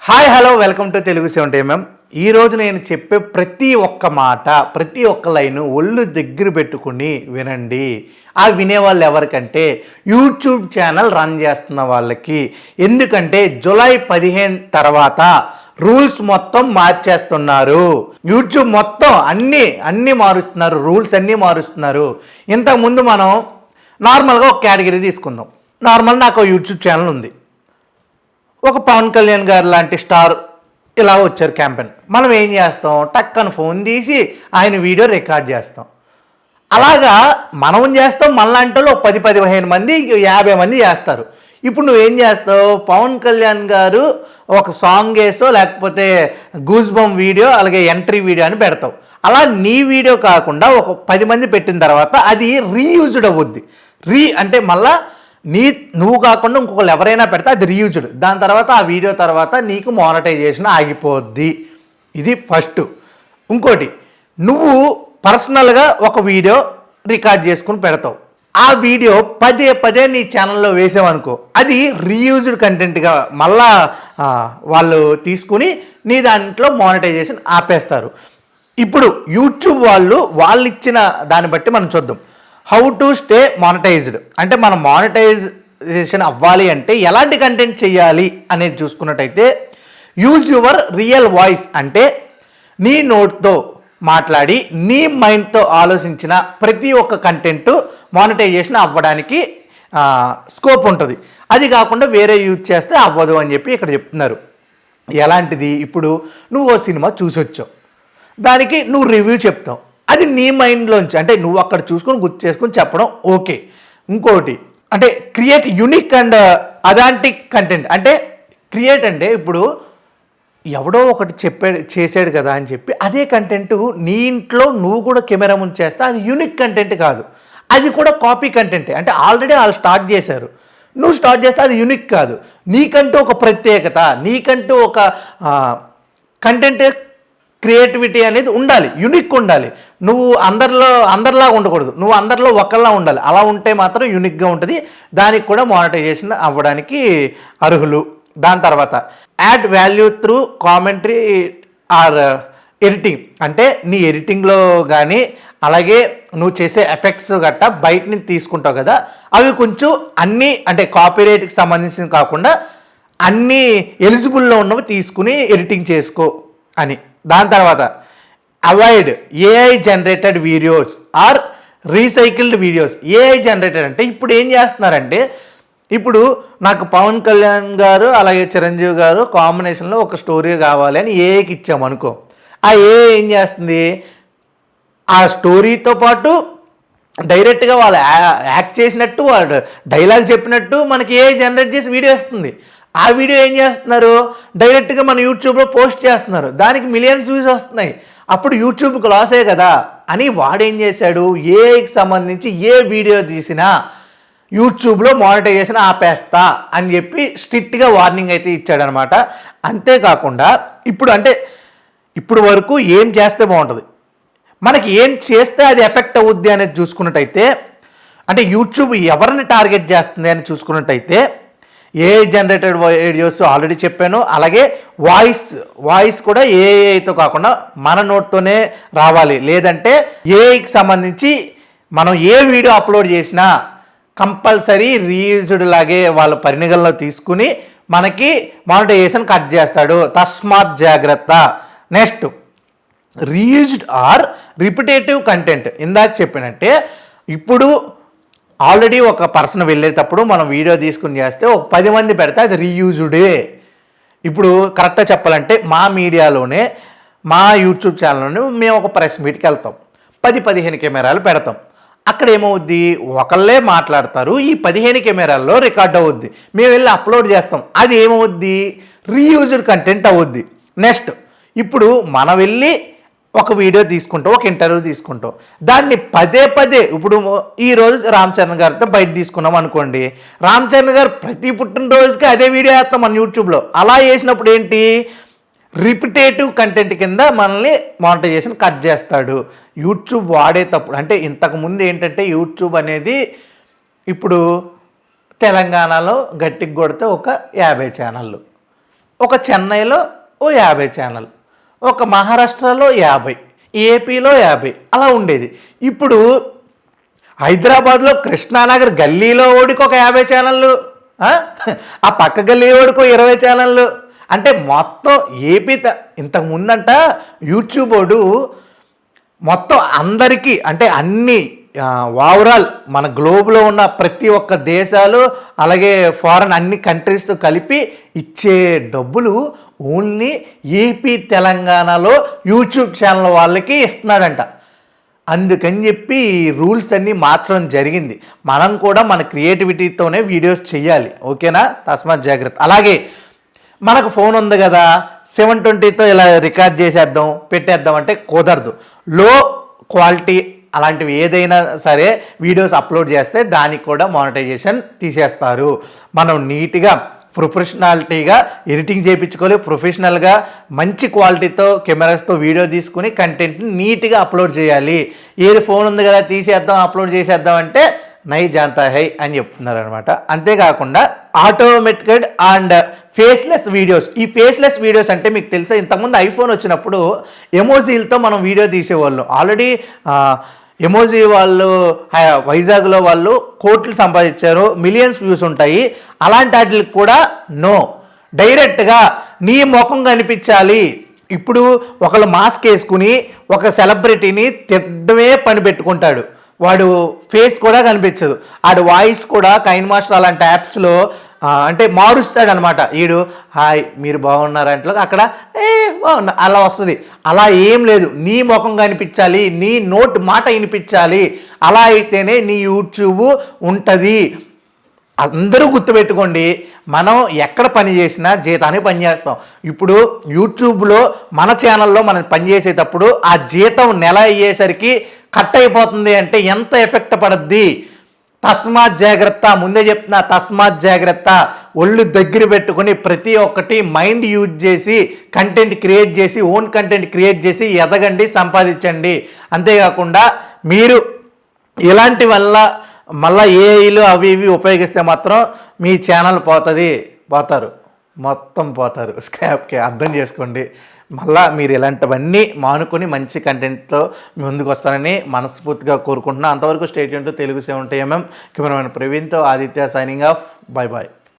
Hi hello welcome to Telugu 70mm. ఈరోజు నేను చెప్పే ప్రతి ఒక్క మాట ప్రతి ఒక్క లైను ఒళ్ళు దగ్గర పెట్టుకుని వినండి. ఆ వినేవాళ్ళు ఎవరికంటే యూట్యూబ్ ఛానల్ రన్ చేస్తున్న వాళ్ళకి. ఎందుకంటే జూలై 15 తర్వాత రూల్స్ మొత్తం మార్చేస్తున్నారు. యూట్యూబ్ మొత్తం అన్నీ మారుస్తున్నారు, రూల్స్ అన్నీ మారుస్తున్నారు. ఇంతకుముందు మనం నార్మల్గా ఒక కేటగిరీ తీసుకుందాం. నాకు యూట్యూబ్ ఛానల్ ఉంది, ఒక పవన్ కళ్యాణ్ గారు లాంటి స్టార్ ఇలా వచ్చారు క్యాంపెయిన్. మనం ఏం చేస్తాం, టక్కన ఫోన్ తీసి ఆయన వీడియో రికార్డ్ చేస్తాం. అలాగా మనం చేస్తాం, మనలాంటి వాళ్ళు 10-15 మంది 50 మంది చేస్తారు. ఇప్పుడు నువ్వేం చేస్తావు, పవన్ కళ్యాణ్ గారు ఒక సాంగ్ వేసో లేకపోతే గూస్ బంప్ వీడియో అలాగే ఎంట్రీ వీడియో అని పెడతావు. అలా నీ వీడియో కాకుండా ఒక 10 మంది పెట్టిన తర్వాత అది రీయూజ్డ్ అవుద్ది. అంటే మళ్ళా నువ్వు కాకుండా ఇంకొకళ్ళు ఎవరైనా పెడితే అది రీయూజ్డ్. దాని తర్వాత ఆ వీడియో తర్వాత నీకు మానిటైజేషన్ ఆగిపోద్ది. ఇది ఫస్ట్. ఇంకోటి, నువ్వు పర్సనల్గా ఒక వీడియో రికార్డ్ చేసుకుని పెడతావు. ఆ వీడియో పదే నీ ఛానల్లో వేసావనుకో, అది రీయూజ్డ్ కంటెంట్గా మళ్ళా వాళ్ళు తీసుకుని నీ దాంట్లో మానిటైజేషన్ ఆపేస్తారు. ఇప్పుడు యూట్యూబ్ వాళ్ళు ఇచ్చిన దాన్ని బట్టి మనం చూద్దాం. హౌ టు స్టే మానిటైజ్డ్ అంటే మనం మానిటైజేషన్ అవ్వాలి అంటే ఎలాంటి కంటెంట్ చేయాలి అనేది చూసుకున్నట్టయితే, యూజ్ యువర్ రియల్ వాయిస్ అంటే నీ నోట్తో మాట్లాడి నీ మైండ్తో ఆలోచించిన ప్రతి ఒక్క కంటెంట్ మానిటైజేషన్ అవ్వడానికి స్కోప్ ఉంటుంది. అది కాకుండా వేరే యూజ్ చేస్తే అవ్వదు అని చెప్పి ఇక్కడ చెప్తున్నారు. ఎలాంటిది, ఇప్పుడు నువ్వు ఓ సినిమా చూసొచ్చావు, దానికి నువ్వు రివ్యూ చెప్తావు. అది నీ మైండ్లోంచి అంటే నువ్వు అక్కడ చూసుకొని గుర్తు చేసుకొని చెప్పడం ఓకే. ఇంకోటి అంటే create unique and authentic content. అంటే క్రియేట్ అంటే ఇప్పుడు ఎవడో ఒకటి చేసాడు కదా అని చెప్పి అదే కంటెంట్ నీ ఇంట్లో నువ్వు కూడా కెమెరా ముందు చేస్తే అది యూనిక్ కంటెంట్ కాదు, అది కూడా కాపీ కంటెంటే. అంటే ఆల్రెడీ వాళ్ళు స్టార్ట్ చేశారు, నువ్వు స్టార్ట్ చేస్తే అది యూనిక్ కాదు. నీకంటూ ఒక ప్రత్యేకత, నీకంటూ ఒక కంటెంట్ క్రియేటివిటీ అనేది ఉండాలి, యూనిక్ ఉండాలి. నువ్వు అందరిలా ఉండకూడదు, నువ్వు అందరిలో ఒకళ్ళలా ఉండాలి. అలా ఉంటే మాత్రం యూనిక్గా ఉంటుంది. దానికి కూడా మానిటైజేషన్ అవ్వడానికి అర్హులు. దాని తర్వాత add value through commentary or editing. అంటే నీ ఎడిటింగ్లో కానీ అలాగే నువ్వు చేసే ఎఫెక్ట్స్ గట్టా బయట నుంచి తీసుకుంటావు కదా, అవి కొంచెం అన్నీ అంటే కాపీరైట్కి సంబంధించినవి కాకుండా అన్నీ ఎలిజిబుల్లో ఉన్నవి తీసుకుని ఎడిటింగ్ చేసుకో అని. దాని తర్వాత avoid AI generated videos or recycled videos. AI generated అంటే ఇప్పుడు ఏం చేస్తున్నారంటే, ఇప్పుడు నాకు పవన్ కళ్యాణ్ గారు అలాగే చిరంజీవి గారు కాంబినేషన్లో ఒక స్టోరీ కావాలి అని ఏఐకి ఇచ్చామనుకో, ఆ ఏఐ ఏం చేస్తుంది, ఆ స్టోరీతో పాటు డైరెక్ట్గా వాళ్ళు యాక్ట్ చేసినట్టు వాళ్ళు డైలాగ్ చెప్పినట్టు మనకి ఏఐ జనరేట్ చేసి వీడియో వస్తుంది. ఆ వీడియో ఏం చేస్తున్నారు, డైరెక్ట్గా మన యూట్యూబ్లో పోస్ట్ చేస్తున్నారు, దానికి మిలియన్స్ వ్యూస్ వస్తున్నాయి. అప్పుడు యూట్యూబ్కి లాసే కదా అని వాడేం చేశాడు, ఏఐకి సంబంధించి ఏ వీడియో తీసినా యూట్యూబ్లో మానిటైజేషన్ ఆపేస్తా అని చెప్పి స్ట్రిక్ట్గా వార్నింగ్ అయితే ఇచ్చాడనమాట. అంతేకాకుండా ఇప్పుడు వరకు ఏం చేస్తే బాగుంటుంది, మనకి ఏం చేస్తే అది ఎఫెక్ట్ అవుద్ది అనేది చూసుకున్నట్టయితే, అంటే యూట్యూబ్ ఎవరిని టార్గెట్ చేస్తుంది అని చూసుకున్నట్టయితే, ఏఐ జనరేటెడ్ వీడియోస్ ఆల్రెడీ చెప్పాను. అలాగే వాయిస్ కూడా ఏఐతో కాకుండా మన నోట్తోనే రావాలి. లేదంటే ఏఐకి సంబంధించి మనం ఏ వీడియో అప్లోడ్ చేసినా కంపల్సరీ రీయూజ్డ్ లాగే వాళ్ళ పరిగణనలో తీసుకుని మనకి మానిటైజేషన్ కట్ చేస్తాడు. తస్మాత్ జాగ్రత్త. Next, reused or repetitive content. ఇందాక చెప్పినట్టే ఇప్పుడు ఆల్రెడీ ఒక పర్సన్ వెళ్ళేటప్పుడు మనం వీడియో తీసుకుని చేస్తే ఒక 10 మంది పెడితే అది రీయూజ్డే. ఇప్పుడు కరెక్ట్గా చెప్పాలంటే మా మీడియాలోనే మా యూట్యూబ్ ఛానల్లోనే మేము ఒక ప్రెస్ మీట్కి వెళ్తాం, 10-15 కెమెరాలు పెడతాం. అక్కడ ఏమవుద్ది, ఒకళ్ళే మాట్లాడతారు, ఈ 15 కెమెరాల్లో రికార్డ్ అవుద్ది, మేము వెళ్ళి అప్లోడ్ చేస్తాం, అది ఏమవుద్ది, రీయూజ్డ్ కంటెంట్ అవుద్ది. నెక్స్ట్, ఇప్పుడు మనం వెళ్ళి ఒక వీడియో తీసుకుంటాం, ఒక ఇంటర్వ్యూ తీసుకుంటాం, దాన్ని పదే ఇప్పుడు ఈరోజు రామ్ చరణ్ గారితో బయట తీసుకున్నాం అనుకోండి, రామ్ చరణ్ గారు ప్రతి పుట్టినరోజుకి అదే వీడియో వేస్తాం మన యూట్యూబ్లో. అలా వేసినప్పుడు ఏంటి, రిపిటేటివ్ కంటెంట్ కింద మనల్ని మానిటైజేషన్ కట్ చేస్తాడు యూట్యూబ్ వాడేటప్పుడు. అంటే ఇంతకుముందు ఏంటంటే యూట్యూబ్ అనేది ఇప్పుడు తెలంగాణలో గట్టికి కొడితే ఒక 50 ఛానళ్ళు, ఒక చెన్నైలో ఓ 50 ఛానల్, ఒక మహారాష్ట్రలో 50, ఏపీలో 50 అలా ఉండేది. ఇప్పుడు హైదరాబాద్లో కృష్ణానగర్ గల్లీలో ఓడికి ఒక 50 ఛానళ్ళు, ఆ పక్క గల్లీ ఓడికి 20 ఛానళ్ళు. అంటే మొత్తం ఏపీ ఇంతకు ముందంట యూట్యూబ్ వాడు మొత్తం అందరికీ అంటే అన్ని ఓవరాల్ మన గ్లోబ్లో ఉన్న ప్రతి ఒక్క దేశాలు అలాగే ఫారెన్ అన్ని కంట్రీస్తో కలిపి ఇచ్చే డబ్బులు ఓన్లీ ఏపీ తెలంగాణలో యూట్యూబ్ ఛానల్ వాళ్ళకి ఇస్తున్నాడంట. అందుకని చెప్పి రూల్స్ అన్నీ మార్చడం జరిగింది. మనం కూడా మన క్రియేటివిటీతోనే వీడియోస్ చేయాలి, ఓకేనా? తస్మాత్ జాగ్రత్త. అలాగే మనకు ఫోన్ ఉంది కదా, 720తో ఇలా రికార్డ్ చేసేద్దాం పెట్టేద్దాం అంటే కుదరదు. లో క్వాలిటీ అలాంటివి ఏదైనా సరే వీడియోస్ అప్లోడ్ చేస్తే దానికి కూడా మానిటైజేషన్ తీసేస్తారు. మనం నీట్గా ప్రొఫెషనాలిటీగా ఎడిటింగ్ చేయించుకోవాలి, ప్రొఫెషనల్గా మంచి క్వాలిటీతో కెమెరాస్తో వీడియో తీసుకుని కంటెంట్ని నీట్గా అప్లోడ్ చేయాలి. ఏది ఫోన్ ఉంది కదా తీసేద్దాం అప్లోడ్ చేసేద్దాం అంటే నై జాంతా హై అని చెప్తున్నారు అనమాట. అంతేకాకుండా ఆటోమేటెడ్ అండ్ ఫేస్లెస్ వీడియోస్. ఈ ఫేస్లెస్ వీడియోస్ అంటే మీకు తెలుసా, ఇంతకుముందు ఐఫోన్ వచ్చినప్పుడు ఎమోజీలతో మనం వీడియో తీసేవాళ్ళం. ఆల్రెడీ ఎమోజీ వాళ్ళు వైజాగ్లో వాళ్ళు కోట్లు సంపాదించారు, మిలియన్స్ వ్యూస్ ఉంటాయి. అలాంటి వాటికి కూడా నో, డైరెక్ట్గా నీ ముఖం కనిపించాలి. ఇప్పుడు ఒకళ్ళు మాస్క్ వేసుకుని ఒక సెలబ్రిటీని తిట్టడమే పని పెట్టుకుంటాడు, వాడు ఫేస్ కూడా కనిపించదు, ఆడు వాయిస్ కూడా కైన్ మాస్టర్ అలాంటి యాప్స్లో అంటే మారుస్తాడనమాట. వీడు హాయ్ మీరు బాగున్నారంటే అక్కడ బాగున్నా అలా వస్తుంది. అలా ఏం లేదు, నీ ముఖం కనిపించాలి, నీ నోట్ మాట వినిపించాలి. అలా అయితేనే నీ యూట్యూబ్ ఉంటుంది. అందరూ గుర్తుపెట్టుకోండి, మనం ఎక్కడ పని చేసినా జీతానికి పని చేస్తాం. ఇప్పుడు యూట్యూబ్లో మన ఛానల్లో మనం పని చేసేటప్పుడు ఆ జీతం నెల అయ్యేసరికి కట్ అయిపోతుంది అంటే ఎంత ఎఫెక్ట్ పడుద్ది. తస్మాత్ జాగ్రత్త, ముందే చెప్తున్నా, తస్మాత్ జాగ్రత్త. ఒళ్ళు దగ్గర పెట్టుకుని ప్రతి ఒక్కటి మైండ్ యూజ్ చేసి కంటెంట్ క్రియేట్ చేసి ఓన్ కంటెంట్ క్రియేట్ చేసి ఎదగండి, సంపాదించండి. అంతేకాకుండా మీరు ఇలాంటి వల్ల మళ్ళీ ఏఐలు అవి ఇవి ఉపయోగిస్తే మాత్రం మీ ఛానల్ పోతారు, మొత్తం పోతారు స్క్రాప్కి. అర్థం చేసుకోండి. మళ్ళీ మీరు ఇలాంటివన్నీ మానుకొని మంచి కంటెంట్తో ముందుకు వస్తారని మనస్ఫూర్తిగా కోరుకుంటున్నాను. అంతవరకు స్టేట్ యూన్ టు తెలుగు 70mm కెమెరామెన్ ప్రవీణ్తో Aditya signing off. Bye bye.